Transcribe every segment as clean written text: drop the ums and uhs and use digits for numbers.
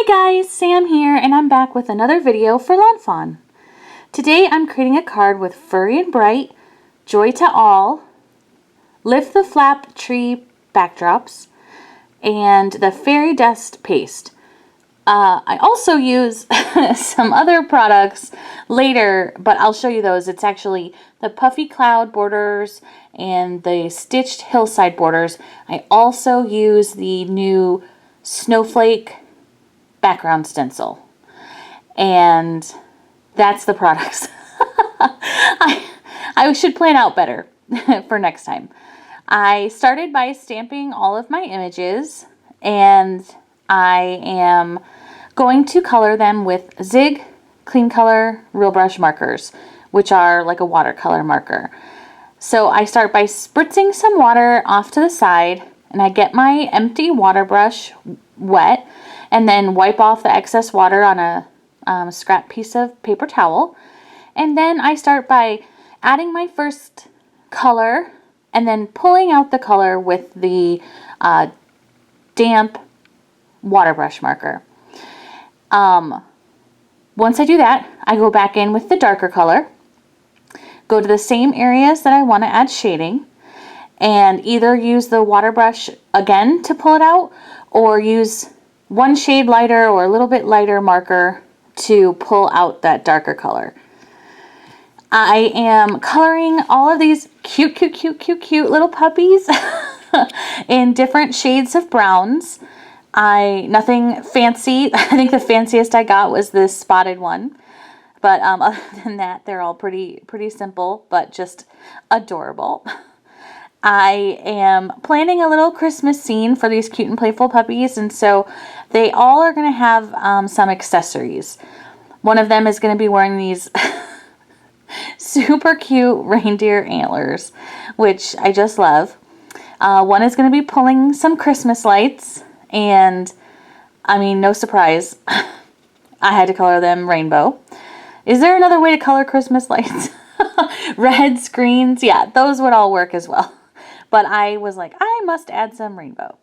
Hi guys, Sam here, and I'm back with another video for Lawn Fawn. Today I'm creating a card with Furry and Bright, Joy to All, Lift the Flap Tree backdrops, and the Fairy Dust paste. I also use some other products later, but I'll show you those. It's actually the Puffy Cloud borders and the Stitched Hillside borders. I also use the new Snowflake background stencil, and that's the products. I should plan out better for next time. I started by stamping all of my images, and I am going to color them with Zig Clean Color Real Brush markers, which are like a watercolor marker. So I start by spritzing some water off to the side, and I get my empty water brush wet, and then wipe off the excess water on a scrap piece of paper towel. And then I start by adding my first color and then pulling out the color with the damp water brush marker. Once I do that, I go back in with the darker color, go to the same areas that I want to add shading, and either use the water brush again to pull it out, or use one shade lighter or a little bit lighter marker to pull out that darker color. I am coloring all of these cute little puppies in different shades of browns. Nothing fancy. I think the fanciest I got was this spotted one. But other than that, they're all pretty simple, but just adorable. I am planning a little Christmas scene for these cute and playful puppies, and so they all are going to have some accessories. One of them is going to be wearing these super cute reindeer antlers, which I just love. One is going to be pulling some Christmas lights, and I mean, no surprise, I had to color them rainbow. Is there another way to color Christmas lights? Reds, greens, yeah, those would all work as well. But I was like, I must add some rainbow.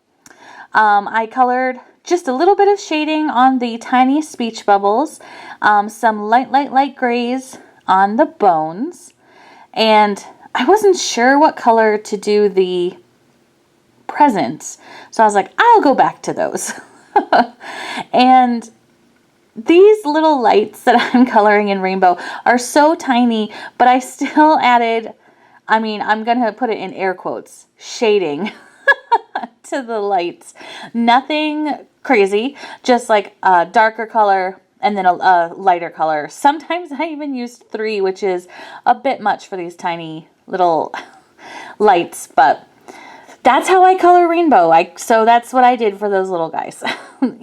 I colored just a little bit of shading on the tiny speech bubbles, some light grays on the bones, and I wasn't sure what color to do the presents, so I was like, I'll go back to those. And these little lights that I'm coloring in rainbow are so tiny, but I still added, I mean, I'm going to put it in air quotes, shading to the lights. Nothing crazy, just like a darker color and then a lighter color. Sometimes I even used 3, which is a bit much for these tiny little lights, but that's how I color rainbow. So that's what I did for those little guys,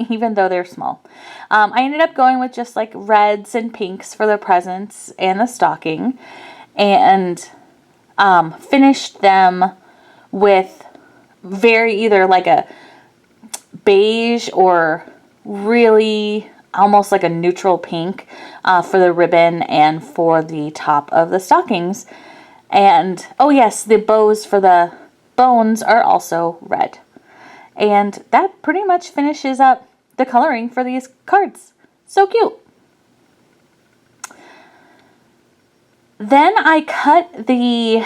even though they're small. I ended up going with just like reds and pinks for the presents and the stocking, and finished them with either like a beige or really almost like a neutral pink for the ribbon and for the top of the stockings. And oh yes, the bows for the bones are also red. And that pretty much finishes up the coloring for these cards. So cute. Then I cut the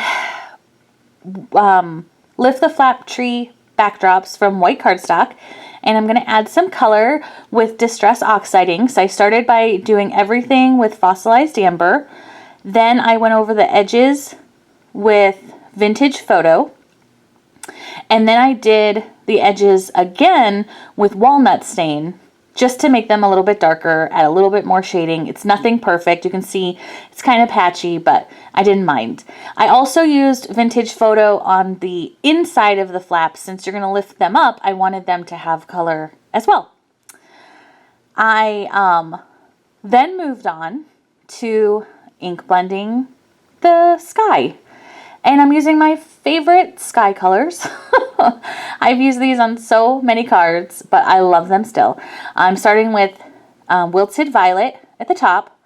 Lift the Flap Tree backdrops from white cardstock, and I'm going to add some color with Distress Oxiding. So I started by doing everything with Fossilized Amber. Then I went over the edges with Vintage Photo. And then I did the edges again with Walnut Stain, just to make them a little bit darker, add a little bit more shading. It's nothing perfect. You can see it's kind of patchy, but I didn't mind. I also used Vintage Photo on the inside of the flaps. Since you're going to lift them up, I wanted them to have color as well. I then moved on to ink blending the sky. And I'm using my favorite sky colors. I've used these on so many cards, but I love them still. I'm starting with Wilted Violet at the top,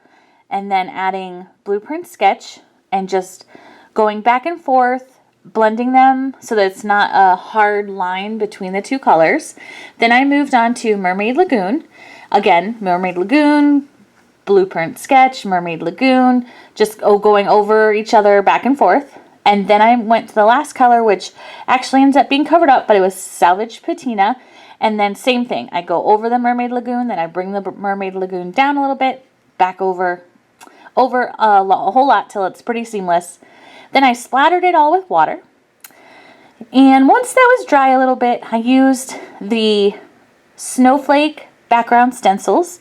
and then adding Blueprint Sketch, and just going back and forth blending them so that it's not a hard line between the two colors. Then I moved on to Mermaid Lagoon. Again, Mermaid Lagoon, blueprint sketch, Mermaid Lagoon, just going over each other back and forth. And then I went to the last color, which actually ends up being covered up, but it was Salvaged Patina. And then same thing, I go over the Mermaid Lagoon, then I bring the Mermaid Lagoon down a little bit, back over a whole lot till it's pretty seamless. Then I splattered it all with water. And once that was dry a little bit, I used the snowflake background stencils.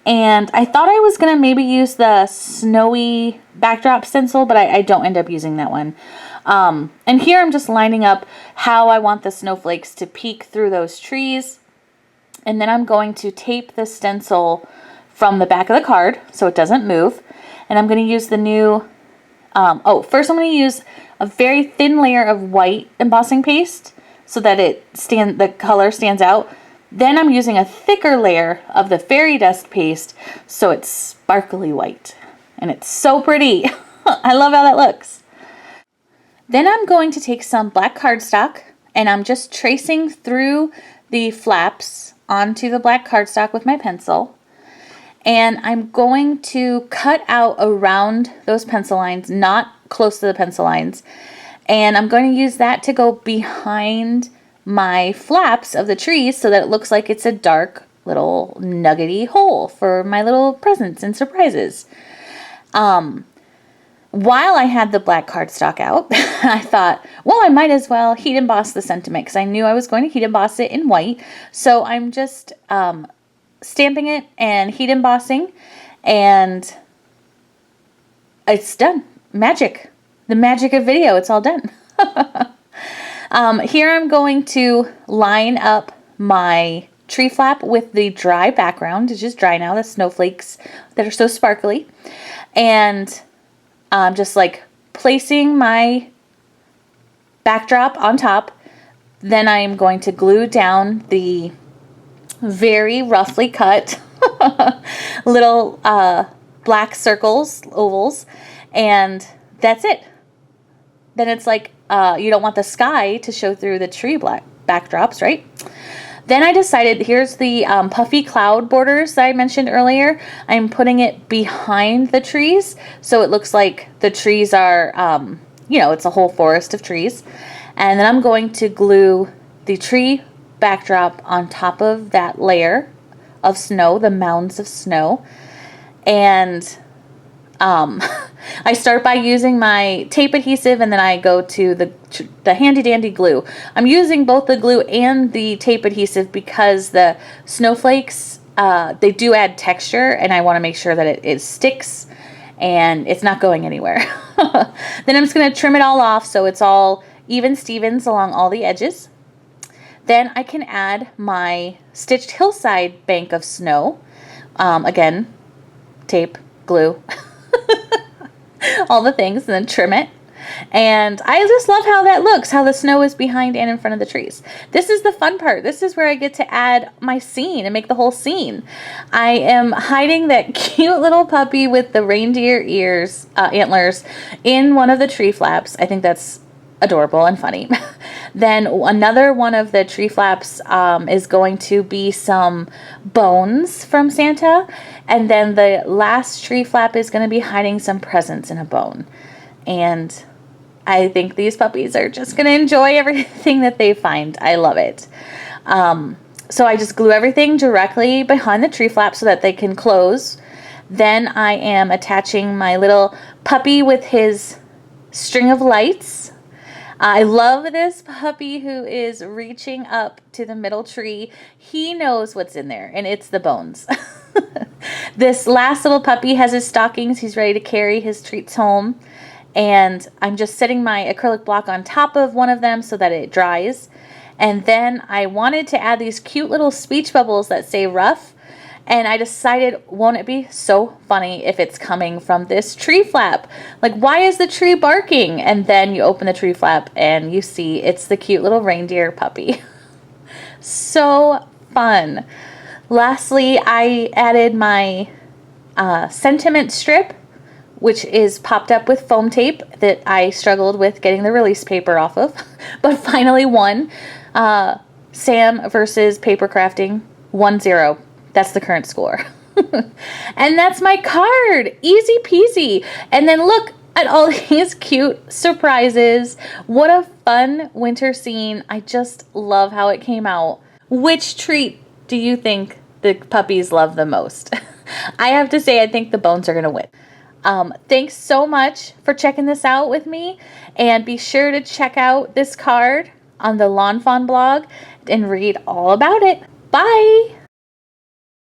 And I thought I was going to maybe use the snowy backdrop stencil, but I don't end up using that one. And here I'm just lining up how I want the snowflakes to peek through those trees. And then I'm going to tape the stencil from the back of the card so it doesn't move. And I'm going to use the new, first I'm going to use a very thin layer of white embossing paste so that the color stands out. Then I'm using a thicker layer of the fairy dust paste so it's sparkly white. And it's so pretty. I love how that looks. Then I'm going to take some black cardstock and I'm just tracing through the flaps onto the black cardstock with my pencil. And I'm going to cut out around those pencil lines, not close to the pencil lines. And I'm going to use that to go behind my flaps of the trees so that it looks like it's a dark little nuggety hole for my little presents and surprises. While I had the black cardstock out, I thought, well, I might as well heat emboss the sentiment because I knew I was going to heat emboss it in white. So I'm just stamping it and heat embossing, and it's done. Magic. The magic of video. It's all done. Here I'm going to line up my tree flap with the dry background. It's just dry now, the snowflakes that are so sparkly. And just like placing my backdrop on top. Then I'm going to glue down the very roughly cut little black circles, ovals, and that's it. Then it's like, you don't want the sky to show through the tree black backdrops, right? Then I decided, here's the puffy cloud borders that I mentioned earlier. I'm putting it behind the trees, so it looks like the trees are, it's a whole forest of trees. And then I'm going to glue the tree backdrop on top of that layer of snow, the mounds of snow. And I start by using my tape adhesive, and then I go to the handy dandy glue. I'm using both the glue and the tape adhesive because the snowflakes, they do add texture, and I want to make sure that it sticks and it's not going anywhere. Then I'm just going to trim it all off so it's all even Stevens along all the edges. Then I can add my stitched hillside bank of snow. Again, tape, glue, all the things, and then trim it. And I just love how that looks, how the snow is behind and in front of the trees. This is the fun part. This is where I get to add my scene and make the whole scene. I am hiding that cute little puppy with the reindeer ears, antlers in one of the tree flaps. I think that's adorable and funny. Then another one of the tree flaps is going to be some bones from Santa. And then the last tree flap is going to be hiding some presents in a bone. And I think these puppies are just going to enjoy everything that they find. I love it. So I just glue everything directly behind the tree flap so that they can close. Then I am attaching my little puppy with his string of lights. I love this puppy who is reaching up to the middle tree. He knows what's in there, and it's the bones. This last little puppy has his stockings. He's ready to carry his treats home. And I'm just setting my acrylic block on top of one of them so that it dries. And then I wanted to add these cute little speech bubbles that say rough. And I decided, won't it be so funny if it's coming from this tree flap? Like, why is the tree barking? And then you open the tree flap and you see it's the cute little reindeer puppy. So fun. Lastly, I added my sentiment strip which is popped up with foam tape that I struggled with getting the release paper off of, but finally won. Sam versus paper crafting, 1-0. That's the current score. And that's my card. Easy peasy. And then look at all these cute surprises. What a fun winter scene. I just love how it came out. Which treat do you think the puppies love the most? I have to say, I think the bones are going to win. Thanks so much for checking this out with me. And be sure to check out this card on the Lawn Fawn blog and read all about it. Bye!